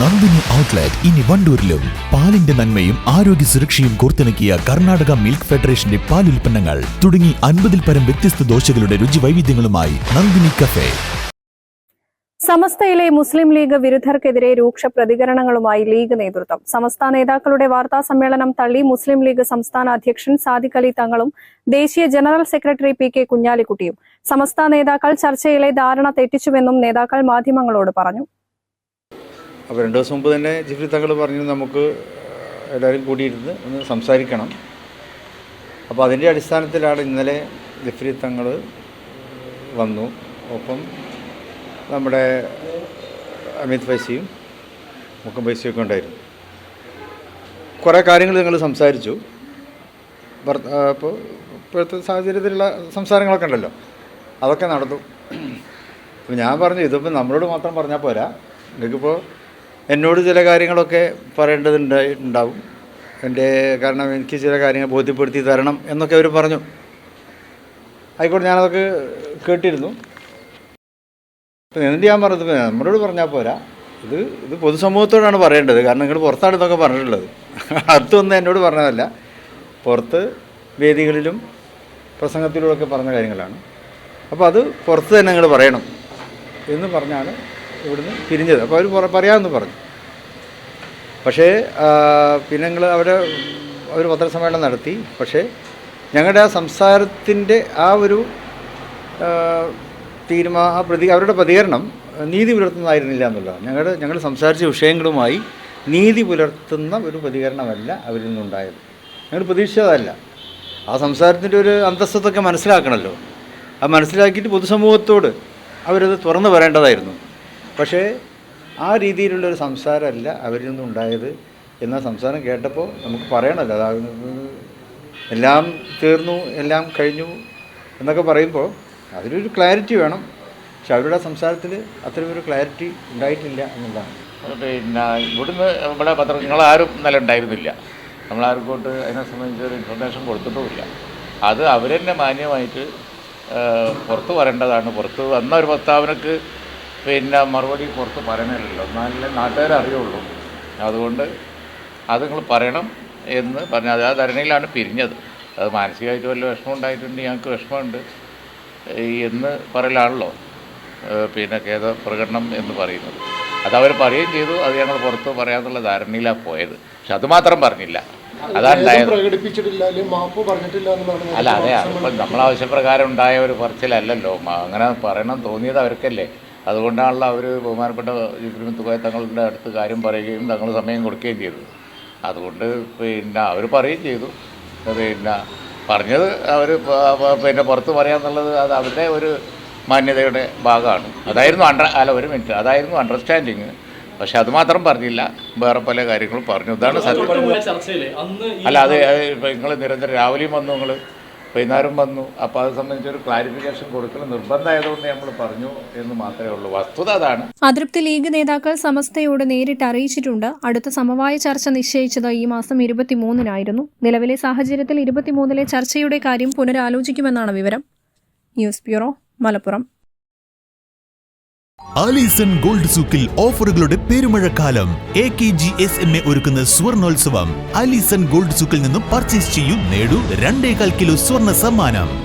Nandini outlet ഇനി വണ്ടൂരിലും. പാലിന്റെ നന്മയും ആരോഗ്യ സുരക്ഷയും കോർത്തിണക്കിയ കർണാടക മിൽക്ക് ഫെഡറേഷന്റെ പാലുൽപ്പന്നങ്ങൾ തുടങ്ങി 50-ൽ പരം വ്യത്യസ്ത ദോശകളുടെ രുചി വൈവിധ്യങ്ങളുമായി നന്ദിനി കഫേ. സമസ്തയിലെ മുസ്ലിം ലീഗ് വിരുദ്ധർക്കെതിരെ രൂക്ഷ പ്രതികരണങ്ങളുമായി ലീഗ് നേതൃത്വം. സമസ്ത നേതാക്കളുടെ വാർത്താ സമ്മേളനം തള്ളി മുസ്ലിം ലീഗ് സംസ്ഥാന അധ്യക്ഷൻ സാദിഖ് അലി തങ്ങളും ദേശീയ ജനറൽ സെക്രട്ടറി പി.കെ. കുഞ്ഞാലിക്കുട്ടിയും. സമസ്ത നേതാക്കൾ ചർച്ചയിലെ ധാരണ തെറ്റിച്ചുവെന്നും നേതാക്കൾ മാധ്യമങ്ങളോട് പറഞ്ഞു. അപ്പോൾ 2 ദിവസം മുമ്പ് തന്നെ ജിഫ്രി തങ്ങൾ പറഞ്ഞു നമുക്ക് എല്ലാവരും കൂടിയിരുന്ന് ഒന്ന് സംസാരിക്കണം. അപ്പോൾ അതിൻ്റെ അടിസ്ഥാനത്തിലാണ് ഇന്നലെ ജിഫ്രി തങ്ങൾ വന്നു. ഒപ്പം നമ്മുടെ അമിത് ഫൈസിയും മുക്കം ഫൈസിയൊക്കെ ഉണ്ടായിരുന്നു. കുറേ കാര്യങ്ങൾ ഞങ്ങൾ സംസാരിച്ചു. അപ്പോൾ ഇപ്പോഴത്തെ സാഹചര്യത്തിലുള്ള സംസാരങ്ങളൊക്കെ ഉണ്ടല്ലോ, അതൊക്കെ നടന്നു. അപ്പോൾ ഞാൻ പറഞ്ഞു ഇതിപ്പോൾ നമ്മളോട് മാത്രം പറഞ്ഞാൽ പോരാ, നിങ്ങൾക്കിപ്പോൾ എന്നോട് ചില കാര്യങ്ങളൊക്കെ പറയേണ്ടതുണ്ടാവും. കാരണം എനിക്ക് ചില കാര്യങ്ങൾ ബോധ്യപ്പെടുത്തി തരണം എന്നൊക്കെ അവർ പറഞ്ഞു. ആയിക്കോട്ടെ, ഞാനതൊക്കെ കേട്ടിരുന്നു. എന്നിട്ട് ഞാൻ പറഞ്ഞത് നമ്മളോട് പറഞ്ഞാൽ പോരാ, ഇത് പൊതുസമൂഹത്തോടാണ് പറയേണ്ടത്. കാരണം നിങ്ങൾ പുറത്താണ് ഇതൊക്കെ പറഞ്ഞിട്ടുള്ളത്. അടുത്തൊന്നും എന്നോട് പറഞ്ഞതല്ല, പുറത്ത് വേദികളിലും പ്രസംഗത്തിലൂടെയൊക്കെ പറഞ്ഞ കാര്യങ്ങളാണ്. അപ്പോൾ അത് പുറത്ത് തന്നെ നിങ്ങൾ പറയണം എന്ന് പറഞ്ഞാണ് ഇവിടുന്ന് പിരിഞ്ഞത്. അപ്പോൾ അവർ പറയാമെന്ന് പറഞ്ഞു. പക്ഷേ പിന്നെ ഞങ്ങൾ അവർ പത്രസമ്മേളനം നടത്തി. പക്ഷേ ഞങ്ങളുടെ ആ സംസാരത്തിൻ്റെ ആ ഒരു അവരുടെ പ്രതികരണം നീതി പുലർത്തുന്നതായിരുന്നില്ല എന്നുള്ളതാണ്. ഞങ്ങൾ സംസാരിച്ച വിഷയങ്ങളുമായി നീതി പുലർത്തുന്ന ഒരു പ്രതികരണമല്ല അവരിൽ നിന്നുണ്ടായത്. ഞങ്ങൾ പ്രതീക്ഷിച്ചതല്ല. ആ സംസാരത്തിൻ്റെ ഒരു അന്തസ്സത്തൊക്കെ മനസ്സിലാക്കണമല്ലോ. അത് മനസ്സിലാക്കിയിട്ട് പൊതുസമൂഹത്തോട് അവരത് തുറന്നു പറയേണ്ടതായിരുന്നു. പക്ഷേ ആ രീതിയിലുള്ളൊരു സംസാരമല്ല അവരിൽ നിന്നുണ്ടായത്. എന്നാൽ സംസാരം കേട്ടപ്പോൾ നമുക്ക് പറയണമല്ലോ, അതായത് എല്ലാം തീർന്നു, എല്ലാം കഴിഞ്ഞു എന്നൊക്കെ പറയുമ്പോൾ അതിലൊരു ക്ലാരിറ്റി വേണം. പക്ഷെ അവരുടെ സംസാരത്തിൽ അത്രയൊരു ക്ലാരിറ്റി ഉണ്ടായിട്ടില്ല എന്നുള്ളതാണ്. പിന്നെ ഇവിടുന്ന് നമ്മുടെ പത്രങ്ങളാരും ഇന്നലെ ഉണ്ടായിരുന്നില്ല. നമ്മളാർക്കോട്ട് അതിനെ സംബന്ധിച്ചൊരു ഇൻഫർമേഷൻ കൊടുത്തിട്ടുമില്ല. അത് അവർ തന്നെ മാന്യമായിട്ട് പുറത്ത് പറയേണ്ടതാണ്. പുറത്ത് വന്ന ഒരു പ്രസ്താവനക്ക് പിന്നെ മറുപടി പുറത്ത് പറയണമല്ലോ, എന്നാലേ നാട്ടുകാരെ അറിയുള്ളൂ. അതുകൊണ്ട് അത് നിങ്ങൾ പറയണം എന്ന് പറഞ്ഞു. അത് ആ ധരണിയിലാണ് പിരിഞ്ഞത്. അത് മാനസികമായിട്ട് വല്ല വിഷമം ഉണ്ടായിട്ടുണ്ട്, ഞങ്ങൾക്ക് വിഷമമുണ്ട് എന്ന് പറയലാണല്ലോ പിന്നെ ഖേദ പ്രകടനം എന്ന് പറയുന്നത്. അതവർ പറയുകയും ചെയ്തു. അത് ഞങ്ങൾ പുറത്ത് പറയാമെന്നുള്ള ധാരണയിലാണ് പോയത്. പക്ഷെ അതുമാത്രം പറഞ്ഞില്ല, അതാണ് ഉണ്ടായത്. അല്ല, അതെ, അതിപ്പം നമ്മളാവശ്യപ്രകാരം ഉണ്ടായ ഒരു പറച്ചിലല്ലല്ലോ. അങ്ങനെ പറയണം തോന്നിയത് അവർക്കല്ലേ. അതുകൊണ്ടാണല്ലോ അവർ ബഹുമാനപ്പെട്ട ജിഫ്രി മുത്തുക്കോയ തങ്ങളുടെ അടുത്ത് കാര്യം പറയുകയും തങ്ങൾ സമയം കൊടുക്കുകയും ചെയ്തു. അതുകൊണ്ട് പിന്നെ അവർ പറയുകയും ചെയ്തു. പിന്നെ പറഞ്ഞത് അവർ പിന്നെ പുറത്ത് പറയാമെന്നുള്ളത് അത് അവരുടെ ഒരു മാന്യതയുടെ ഭാഗമാണ്. അതായിരുന്നു അതായിരുന്നു അണ്ടർസ്റ്റാൻഡിങ്. പക്ഷെ അതുമാത്രം പറഞ്ഞില്ല, വേറെ പല കാര്യങ്ങളും പറഞ്ഞു. ഇതാണ് സത്യം. അല്ല, അത് നിങ്ങൾ നിരന്തരം രാവിലെയും വന്നു, നിങ്ങൾ വൈകുന്നേരം വന്നു. അപ്പോൾ അത് സംബന്ധിച്ചൊരു ക്ലാരിഫിക്കേഷൻ കൊടുക്കണം നിർബന്ധമായതുകൊണ്ട് നമ്മൾ പറഞ്ഞു എന്ന് മാത്രമേ ഉള്ളൂ. വസ്തുത അതാണ്. അതൃപ്തി ലീഗ് നേതാക്കൾ സമസ്തയോട് നേരിട്ട് അറിയിച്ചിട്ടുണ്ട്. അടുത്ത സമവായ ചർച്ച നിശ്ചയിച്ചത് ഈ മാസം 23-നായിരുന്നു. നിലവിലെ സാഹചര്യത്തിൽ 23-ലെ ചർച്ചയുടെ കാര്യം പുനരാലോചിക്കുമെന്നാണ് വിവരം. News bureau, Malappuram. Alison gold സൂക്കിൽ ഓഫറുകളുടെ പെരുമഴക്കാലം. AKGSMA ഒരുക്കുന്ന സ്വർണോത്സവം. ആലീസൺ ഗോൾഡ് സൂക്കിൽ നിന്നും പർച്ചേസ് ചെയ്യൂ, നേടൂ 2.25 കിലോ സ്വർണ്ണ സമ്മാനം.